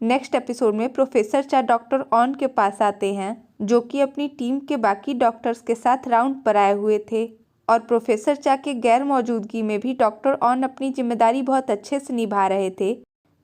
Next episode में professor चा doctor on के पास आते हैं, जो कि अपनी टीम के बाकी डॉक्टर्स के साथ राउंड पर आए हुए थे। और प्रोफेसर चा के गैर मौजूदगी में भी डॉक्टर ऑन अपनी जिम्मेदारी बहुत अच्छे से निभा रहे थे।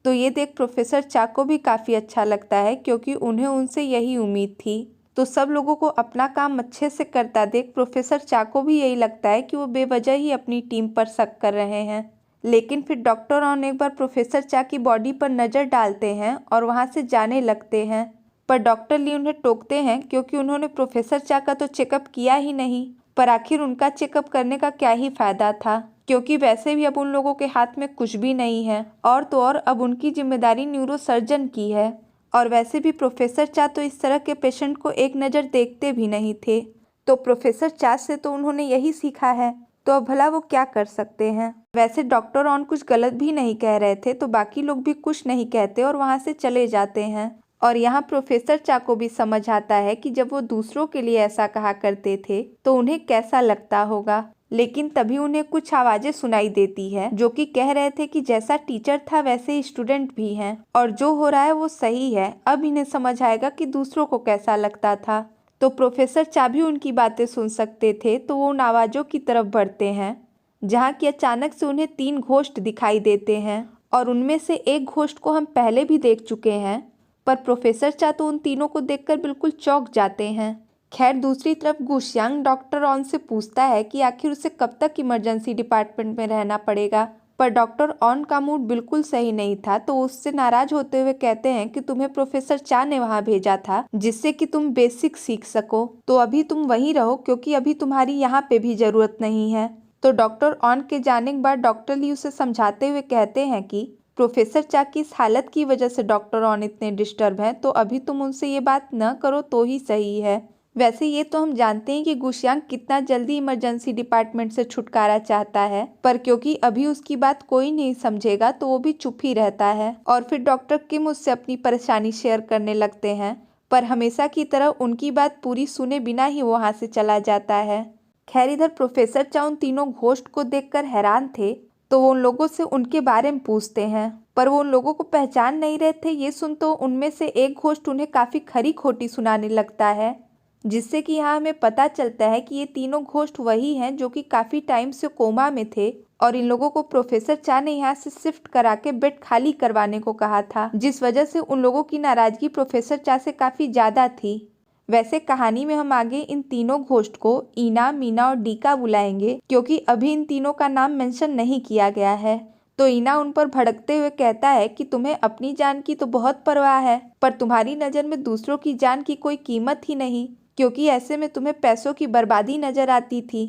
तो ये देख प्रोफेसर चा को भी काफ़ी अच्छा लगता है, क्योंकि उन्हें उनसे यही उम्मीद थी। तो सब लोगों को अपना काम अच्छे से करता देख प्रोफेसर चा को भी यही लगता है कि वो बेवजह ही अपनी टीम पर शक कर रहे हैं। लेकिन फिर डॉक्टर ऑन एक बार प्रोफेसर चा की बॉडी पर नज़र डालते हैं और वहाँ से जाने लगते हैं। पर डॉक्टर ली उन्हें टोकते हैं, क्योंकि उन्होंने प्रोफेसर चा का तो चेकअप किया ही नहीं। पर आखिर उनका चेकअप करने का क्या ही फ़ायदा था, क्योंकि वैसे भी अब उन लोगों के हाथ में कुछ भी नहीं है। और तो और अब उनकी जिम्मेदारी न्यूरोसर्जन की है। और वैसे भी प्रोफेसर चा तो इस तरह के पेशेंट को एक नज़र देखते भी नहीं थे। तो प्रोफेसर चा से तो उन्होंने यही सीखा है, तो अब भला वो क्या कर सकते हैं। वैसे डॉक्टर ऑन कुछ गलत भी नहीं कह रहे थे, तो बाकी लोग भी कुछ नहीं कहते और वहाँ से चले जाते हैं। और यहाँ प्रोफेसर चा को भी समझ आता है कि जब वो दूसरों के लिए ऐसा कहा करते थे तो उन्हें कैसा लगता होगा। लेकिन तभी उन्हें कुछ आवाज़ें सुनाई देती है, जो कि कह रहे थे कि जैसा टीचर था वैसे ही स्टूडेंट भी हैं, और जो हो रहा है वो सही है। अब इन्हें समझ आएगा कि दूसरों को कैसा लगता था। तो प्रोफेसर चा भी उनकी बातें सुन सकते थे, तो वो उन आवाज़ों की तरफ बढ़ते हैं, जहाँ की अचानक से उन्हें 3 घोस्ट दिखाई देते हैं। और उनमें से एक घोस्ट को हम पहले भी देख चुके हैं, पर प्रोफेसर चा तो उन तीनों को देखकर बिल्कुल चौंक जाते हैं। खैर दूसरी तरफ गुशियांग डॉक्टर ऑन से पूछता है कि आखिर उसे कब तक इमरजेंसी डिपार्टमेंट में रहना पड़ेगा। पर डॉक्टर ऑन का मूड बिल्कुल सही नहीं था, तो उससे नाराज होते हुए कहते हैं कि तुम्हें प्रोफेसर चा ने वहाँ भेजा था जिससे कि तुम बेसिक सीख सको, तो अभी तुम वहीं रहो, क्योंकि अभी तुम्हारी यहाँ पे भी ज़रूरत नहीं है। तो डॉक्टर ऑन के जाने के बाद डॉक्टर ली उसे समझाते हुए कहते हैं कि प्रोफेसर चा की इस हालत की वजह से डॉक्टर ऑन इतने डिस्टर्ब हैं, तो अभी तुम उनसे ये बात न करो तो ही सही है। वैसे ये तो हम जानते हैं कि गुशियांग कितना जल्दी इमरजेंसी डिपार्टमेंट से छुटकारा चाहता है, पर क्योंकि अभी उसकी बात कोई नहीं समझेगा तो वो भी चुप ही रहता है। और फिर डॉक्टर किम उससे अपनी परेशानी शेयर करने लगते हैं, पर हमेशा की तरह उनकी बात पूरी सुने बिना ही वो वहाँ से चला जाता है। खैर इधर प्रोफेसर चा उन तीनों घोस्ट को देखकर हैरान थे, तो वो उन लोगों से उनके बारे में पूछते हैं, पर वो उन लोगों को पहचान नहीं रहे थे। ये सुन तो उनमें से एक घोस्ट उन्हें काफ़ी खरी खोटी सुनाने लगता है, जिससे कि यहाँ हमें पता चलता है कि ये तीनों घोस्ट वही हैं जो कि काफ़ी टाइम से कोमा में थे, और इन लोगों को प्रोफेसर चा ने यहाँ से शिफ्ट करा के बेड खाली करवाने को कहा था, जिस वजह से उन लोगों की नाराज़गी प्रोफेसर चा से काफ़ी ज़्यादा थी। वैसे कहानी में हम आगे इन तीनों घोस्ट को ईना, मीना और डीका बुलाएंगे, क्योंकि अभी इन तीनों का नाम मेंशन नहीं किया गया है। तो ईना उन पर भड़कते हुए कहता है कि तुम्हें अपनी जान की तो बहुत परवाह है, पर तुम्हारी नज़र में दूसरों की जान की कोई कीमत ही नहीं, क्योंकि ऐसे में तुम्हें पैसों की बर्बादी नजर आती थी।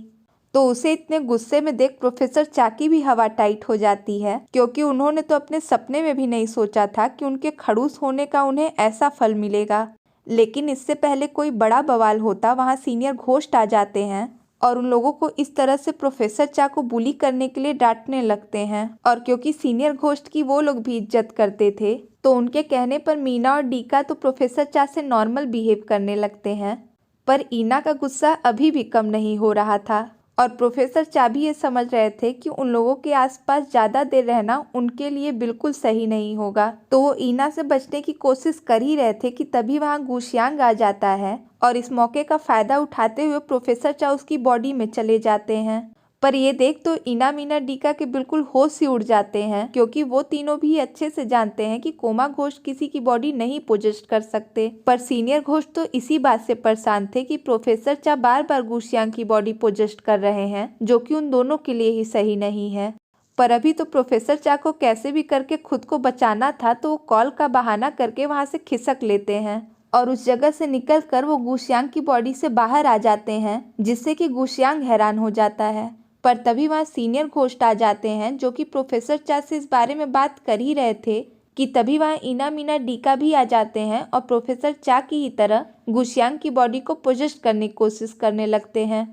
तो उसे इतने गुस्से में देख प्रोफेसर चा की भी हवा टाइट हो जाती है, क्योंकि उन्होंने तो अपने सपने में भी नहीं सोचा था कि उनके खड़ूस होने का उन्हें ऐसा फल मिलेगा। लेकिन इससे पहले कोई बड़ा बवाल होता, वहाँ सीनियर घोस्ट आ जाते हैं और उन लोगों को इस तरह से प्रोफेसर चा को बुली करने के लिए डांटने लगते हैं। और क्योंकि सीनियर घोस्ट की वो लोग भी इज्जत करते थे, तो उनके कहने पर मीना और डीका तो प्रोफेसर चा से नॉर्मल बिहेव करने लगते हैं। पर ईना का गुस्सा अभी भी कम नहीं हो रहा था, और प्रोफेसर चा भी ये समझ रहे थे कि उन लोगों के आसपास ज़्यादा देर रहना उनके लिए बिल्कुल सही नहीं होगा। तो वो ईना से बचने की कोशिश कर ही रहे थे कि तभी वहाँ गुशियांग आ जाता है, और इस मौके का फ़ायदा उठाते हुए प्रोफेसर चा उसकी बॉडी में चले जाते हैं। पर ये देख तो ईना, मीना, डीका के बिल्कुल होश ही उड़ जाते हैं, क्योंकि वो तीनों भी अच्छे से जानते हैं कि कोमा घोस्ट किसी की बॉडी नहीं पोजेस्ट कर सकते। पर सीनियर घोस्ट तो इसी बात से परेशान थे कि प्रोफेसर चा बार बार गुशियांग की बॉडी पोजेस्ट कर रहे हैं, जो कि उन दोनों के लिए ही सही नहीं है। पर अभी तो प्रोफेसर चा को कैसे भी करके खुद को बचाना था, तो वो कॉल का बहाना करके वहाँ से खिसक लेते हैं और उस जगह से निकलकर वो गुशियांग की बॉडी से बाहर आ जाते हैं, जिससे कि गुशियांग हैरान हो जाता है। पर तभी वहाँ सीनियर घोस्ट आ जाते हैं, जो कि प्रोफेसर चा से इस बारे में बात कर ही रहे थे कि तभी वहाँ ईना, मीना, डीका भी आ जाते हैं और प्रोफेसर चा की ही तरह गुशियांग की बॉडी को पोजेस्ट करने की कोशिश करने लगते हैं।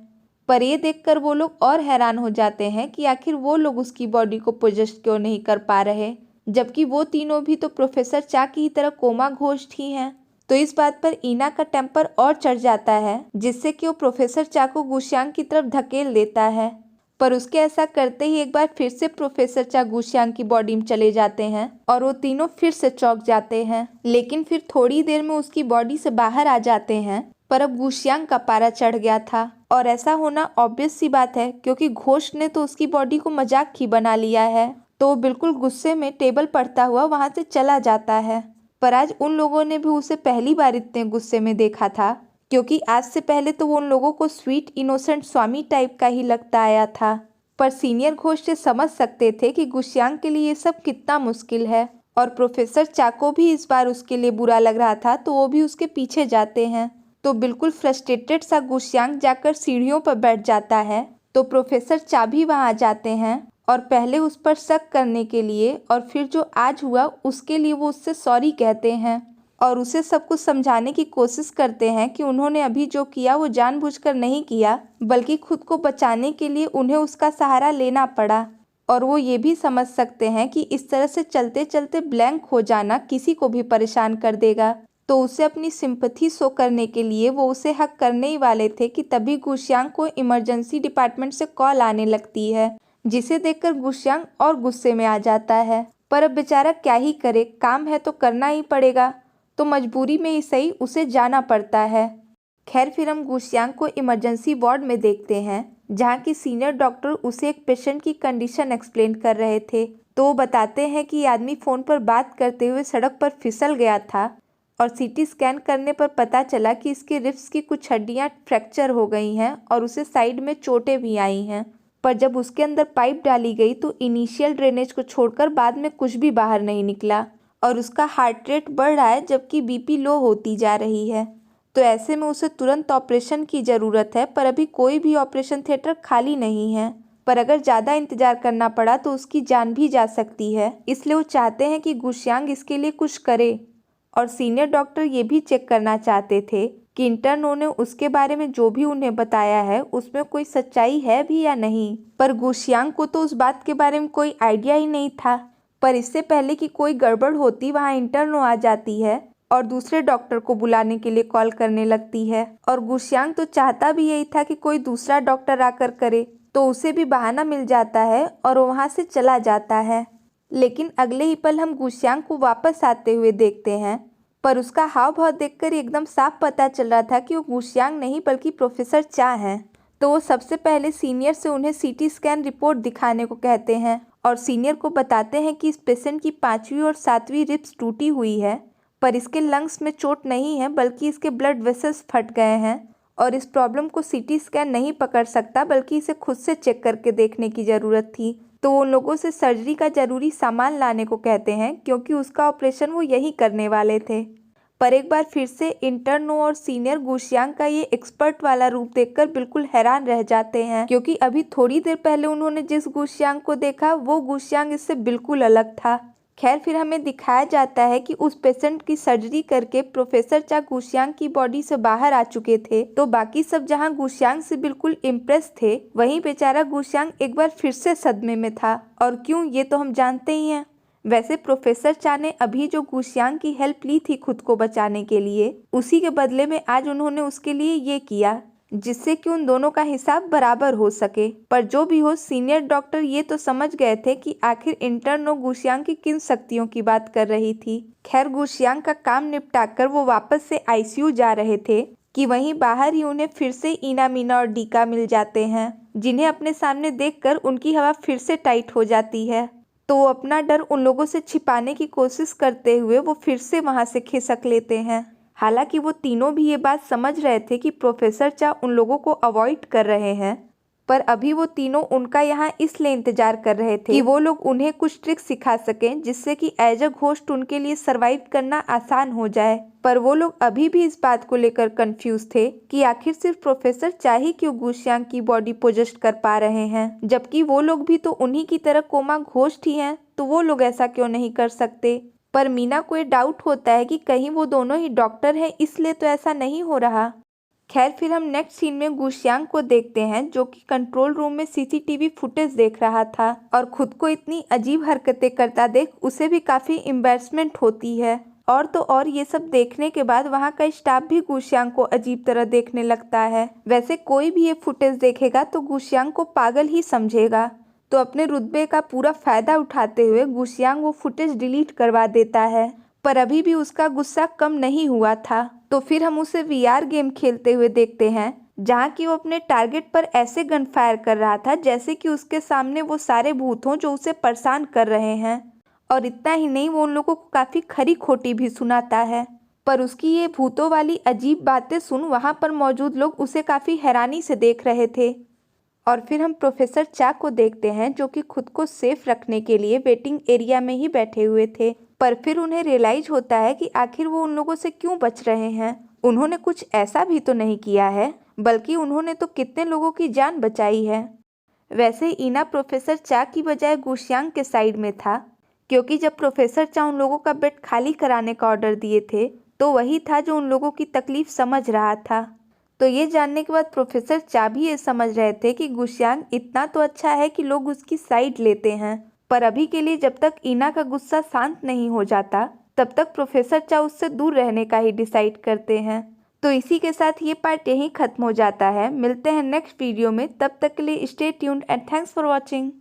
पर ये देखकर वो लोग और हैरान हो जाते हैं कि आखिर वो लोग उसकी बॉडी को पोजेस्ट क्यों नहीं कर पा रहे, जबकि वो तीनों भी तो प्रोफेसर चा की ही तरह कोमा घोस्ट ही हैं। तो इस बात पर ईना का टेम्पर और चढ़ जाता है, जिससे कि वो प्रोफेसर चा को गुशियांग की तरफ धकेल देता है। पर उसके ऐसा करते ही एक बार फिर से प्रोफेसर चा गुशियांग की बॉडी में चले जाते हैं और वो तीनों फिर से चौंक जाते हैं। लेकिन फिर थोड़ी देर में उसकी बॉडी से बाहर आ जाते हैं। पर अब गुशियांग का पारा चढ़ गया था और ऐसा होना ऑब्वियस सी बात है क्योंकि घोस्ट ने तो उसकी बॉडी को मजाक ही बना लिया है। तो वो बिल्कुल गुस्से में टेबल पड़ता हुआ वहां से चला जाता है। पर आज उन लोगों ने भी उसे पहली बार इतने गुस्से में देखा था क्योंकि आज से पहले तो वो उन लोगों को स्वीट इनोसेंट स्वामी टाइप का ही लगता आया था। पर सीनियर घोस्ट से समझ सकते थे कि गुशियांग के लिए ये सब कितना मुश्किल है और प्रोफेसर चा को भी इस बार उसके लिए बुरा लग रहा था तो वो भी उसके पीछे जाते हैं। तो बिल्कुल फ्रस्ट्रेटेड सा गुशियांग जाकर सीढ़ियों पर बैठ जाता है। तो प्रोफेसर चा भी वहां आ जाते हैं और पहले उस पर शक करने के लिए और फिर जो आज हुआ उसके लिए वो उससे सॉरी कहते हैं और उसे सब कुछ समझाने की कोशिश करते हैं कि उन्होंने अभी जो किया वो जानबूझकर नहीं किया बल्कि खुद को बचाने के लिए उन्हें उसका सहारा लेना पड़ा। और वो ये भी समझ सकते हैं कि इस तरह से चलते चलते ब्लैंक हो जाना किसी को भी परेशान कर देगा। तो उसे अपनी सिंपैथी शो करने के लिए वो उसे हक करने ही वाले थे कि तभी गुशियांग को इमरजेंसी डिपार्टमेंट से कॉल आने लगती है, जिसे देखकर गुशियांग और गुस्से में आ जाता है। पर अब बेचारा क्या ही करे, काम है तो करना ही पड़ेगा, तो मजबूरी में ही सही उसे जाना पड़ता है। खैर फिर हम गुशियांग को इमरजेंसी वार्ड में देखते हैं जहाँ की सीनियर डॉक्टर उसे एक पेशेंट की कंडीशन एक्सप्लेन कर रहे थे। तो वो बताते हैं कि आदमी फ़ोन पर बात करते हुए सड़क पर फिसल गया था और सीटी स्कैन करने पर पता चला कि इसके रिब्स की कुछ हड्डियां फ्रैक्चर हो गई हैं और उसे साइड में चोटें भी आई हैं। पर जब उसके अंदर पाइप डाली गई तो इनिशियल ड्रेनेज को छोड़कर बाद में कुछ भी बाहर नहीं निकला और उसका हार्ट रेट बढ़ रहा है जबकि बीपी लो होती जा रही है। तो ऐसे में उसे तुरंत ऑपरेशन की ज़रूरत है पर अभी कोई भी ऑपरेशन थिएटर खाली नहीं है। पर अगर ज़्यादा इंतज़ार करना पड़ा तो उसकी जान भी जा सकती है, इसलिए वो चाहते हैं कि गुशियांग इसके लिए कुछ करे। और सीनियर डॉक्टर ये भी चेक करना चाहते थे कि इंटर्नों ने उसके बारे में जो भी उन्हें बताया है उसमें कोई सच्चाई है भी या नहीं। पर गुशियांग को तो उस बात के बारे में कोई आइडिया ही नहीं था। पर इससे पहले कि कोई गड़बड़ होती वहाँ इंटर्नो आ जाती है और दूसरे डॉक्टर को बुलाने के लिए कॉल करने लगती है। और गुशियांग तो चाहता भी यही था कि कोई दूसरा डॉक्टर आकर करे, तो उसे भी बहाना मिल जाता है और वो वहाँ से चला जाता है। लेकिन अगले ही पल हम गुशियांग को वापस आते हुए देखते हैं, पर उसका हाव भाव देखकर एकदम साफ पता चल रहा था कि वो गुशियांग नहीं बल्कि प्रोफेसर चा हैं। तो वो सबसे पहले सीनियर से उन्हें सीटी स्कैन रिपोर्ट दिखाने को कहते हैं और सीनियर को बताते हैं कि इस पेशेंट की 5वीं और 7वीं रिब्स टूटी हुई है, पर इसके लंग्स में चोट नहीं है बल्कि इसके ब्लड वेसल्स फट गए हैं और इस प्रॉब्लम को सीटी स्कैन नहीं पकड़ सकता बल्कि इसे खुद से चेक करके देखने की ज़रूरत थी। तो उन लोगों से सर्जरी का ज़रूरी सामान लाने को कहते हैं क्योंकि उसका ऑपरेशन वो यही करने वाले थे। पर एक बार फिर से इंटर्नो और सीनियर गुशियांग का ये एक्सपर्ट वाला रूप देखकर बिल्कुल हैरान रह जाते हैं क्योंकि अभी थोड़ी देर पहले उन्होंने जिस गुशियांग को देखा वो गुशियांग इससे बिल्कुल अलग था। खैर फिर हमें दिखाया जाता है कि उस पेशेंट की सर्जरी करके प्रोफेसर चा गुशियांग की बॉडी से बाहर आ चुके थे। तो बाकी सब जहां गुशियांग से बिल्कुल इम्प्रेस थे, वहीं बेचारा गुशियांग एक बार फिर से सदमे में था। और क्यों, ये तो हम जानते ही हैं। वैसे प्रोफेसर चा ने अभी जो गुशियांग की हेल्प ली थी खुद को बचाने के लिए, उसी के बदले में आज उन्होंने उसके लिए ये किया जिससे कि उन दोनों का हिसाब बराबर हो सके। पर जो भी हो, सीनियर डॉक्टर ये तो समझ गए थे कि आखिर इंटर्नो गुशियांग की किन शक्तियों की बात कर रही थी। खैर गुशियांग का काम निपटाकर वो वापस से आईसीयू जा रहे थे कि वहीं बाहर ही उन्हें फिर से इना, मीना और डीका मिल जाते हैं, जिन्हें अपने सामने देखकर उनकी हवा फिर से टाइट हो जाती है। तो वो अपना डर उन लोगों से छिपाने की कोशिश करते हुए वो फिर से वहाँ से खिसक लेते हैं। हालांकि वो तीनों भी ये बात समझ रहे थे कि प्रोफेसर चा उन लोगों को अवॉइड कर रहे हैं, पर अभी वो तीनों उनका यहाँ इसलिए इंतजार कर रहे थे कि वो लोग उन्हें कुछ ट्रिक सिखा सकें जिससे कि एज अ घोस्ट उनके लिए सरवाइव करना आसान हो जाए। पर वो लोग अभी भी इस बात को लेकर कंफ्यूज थे कि आखिर सिर्फ प्रोफेसर चा ही क्यों गुशियांग की बॉडी पोजेस्ट कर पा रहे हैं, जबकि वो लोग भी तो उन्हीं की तरह कोमा घोस्ट ही हैं, तो वो लोग ऐसा क्यों नहीं कर सकते। पर मीना को ये डाउट होता है कि कहीं वो दोनों ही डॉक्टर हैं, इसलिए तो ऐसा नहीं हो रहा। खैर फिर हम नेक्स्ट सीन में गुशियांग को देखते हैं जो कि कंट्रोल रूम में सीसीटीवी फुटेज देख रहा था और खुद को इतनी अजीब हरकतें करता देख उसे भी काफ़ी एम्बैरसमेंट होती है और तो और ये सब देखने के बाद वहाँ का स्टाफ भी गुशियांग को अजीब तरह देखने लगता है। वैसे कोई भी ये फुटेज देखेगा तो गुशियांग को पागल ही समझेगा। तो अपने रुतबे का पूरा फायदा उठाते हुए गुशियांग वो फुटेज डिलीट करवा देता है, पर अभी भी उसका गुस्सा कम नहीं हुआ था। तो फिर हम उसे वीआर गेम खेलते हुए देखते हैं, जहाँ की वो अपने टारगेट पर ऐसे गन फायर कर रहा था जैसे कि उसके सामने वो सारे भूत हों जो उसे परेशान कर रहे हैं। और इतना ही नहीं, वो उन लोगों को काफ़ी खरी खोटी भी सुनाता है। पर उसकी ये भूतों वाली अजीब बातें सुन वहाँ पर मौजूद लोग उसे काफ़ी हैरानी से देख रहे थे। और फिर हम प्रोफेसर चा को देखते हैं, जो कि खुद को सेफ रखने के लिए वेटिंग एरिया में ही बैठे हुए थे। पर फिर उन्हें रियलाइज होता है कि आखिर वो उन लोगों से क्यों बच रहे हैं। उन्होंने कुछ ऐसा भी तो नहीं किया है, बल्कि उन्होंने तो कितने लोगों की जान बचाई है। वैसे इना प्रोफेसर चा की बजाय गुशियांग के साइड में था, क्योंकि जब प्रोफेसर चा उन लोगों का बेड खाली कराने का ऑर्डर दिए थे तो वही था जो उन लोगों की तकलीफ समझ रहा था। तो ये जानने के बाद प्रोफेसर चा भी ये समझ रहे थे कि गुशियांग इतना तो अच्छा है कि लोग उसकी साइड लेते हैं। पर अभी के लिए जब तक इना का गुस्सा शांत नहीं हो जाता तब तक प्रोफेसर चा उससे दूर रहने का ही डिसाइड करते हैं। तो इसी के साथ ये पार्ट यहीं खत्म हो जाता है। मिलते हैं नेक्स्ट वीडियो में, तब तक के लिए stay tuned and thanks for watching.